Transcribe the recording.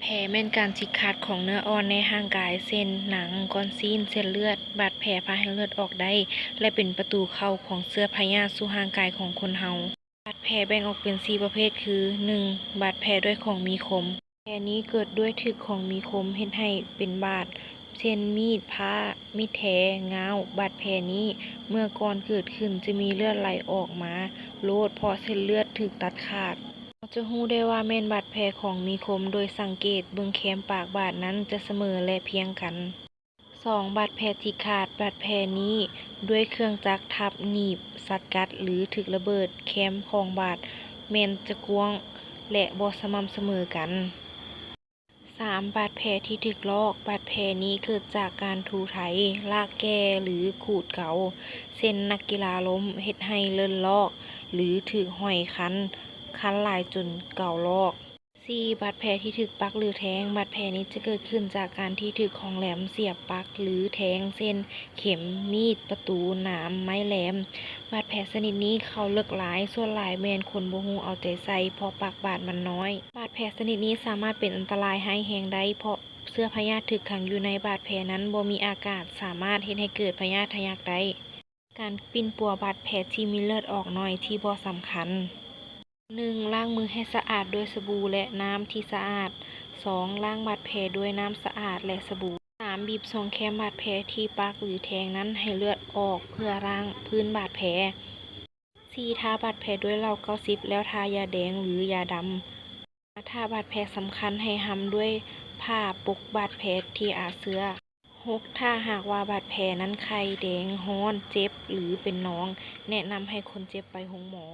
แผลแม่นการฉีกขาดของเนื้ออ่อนในร่างกายเช่นหนังก้อนซีนเส้นเลือดบาดแผลพาให้เลือดออกได้และเป็นประตูเข้าของเชื้อพยาธิสู่ร่างกายของคนเฮาบาดแผลแบ่งออกเป็น4ประเภทคือ 1. บาดแผลด้วยของมีคมแผลนี้เกิดด้วยถูกของมีคมเฮ็ดให้เป็นบาดเช่นมีดผ้ามีดแทงง้าวบาดแผลนี้เมื่อก่อนเกิดขึ้นจะมีเลือดไหลออกมาโลดเพราะเส้นเลือดถูกตัดขาดเราจะรู้ได้ว่าแม่นบาดแผลของมีคมโดยสังเกตเบิ่งแคมปากบาดนั้นจะเสมอและเพียงกัน 2. บาดแผลฉีกขาดบาดแผลนี้ด้วยเครื่องจักรทับหนีบสัดกัดหรือถูกระเบิดแคมของบาดแม่นจะกว้างและบ่สม่ำเสมอกัน 3. บาดแผลที่ถูกลอกบาดแผลนี้เกิดจากการถูไถลากแก่หรือขูดเกาเช่นนักกีฬาล้มเฮ็ดให้เลิ่นลอกหรือถูกห้อยคันหลายจนเก่าลอก 4. บาดแผลที่ถูกปักหรือแทงบาดแผลนี้จะเกิดขึ้นจากการที่ถูกของแหลมเสียบปักหรือแทงเช่นเข็มมีดประตูหนามไม้แหลมบาดแผลชนิดนี้เขาเลิกหลายส่วนหลายแม่นคนบ่ฮู้เอาใจใส่เพราะปากบาดมันน้อยบาดแผลชนิดนี้สามารถเป็นอันตรายร้ายแรงได้เพราะเชื้อพยาธิถูกขังอยู่ในบาดแผลนั้นบ่มีอากาศสามารถเฮ็ดให้เกิดพยาธิทะยักได้การปิ้นปัวบาดแผลที่มีเลือดออกน้อยที่บ่สำคัญ 1. ล้างมือให้สะอาดด้วยสบู่และน้ำที่สะอาด 2. ล้างบาดแผลด้วยน้ำสะอาดและสบู่ 3. บีบส่งแคมบาดแผลที่ปักหรือแทงนั้นให้เลือดออกเพื่อล้างพื้นบาดแผล 4. ทาบาดแผลด้วยเหล้า90แล้วทายาแดงหรือยาดำถ้าบาดแผลสำคัญให้หำด้วยผ้าปกบาดแผลที่อาเชื้อ 6. ถ้าหากว่าบาดแผลนั้นไข้แดงร้อนเจ็บหรือเป็นหนองแนะนำให้คนเจ็บไปโรงหมอ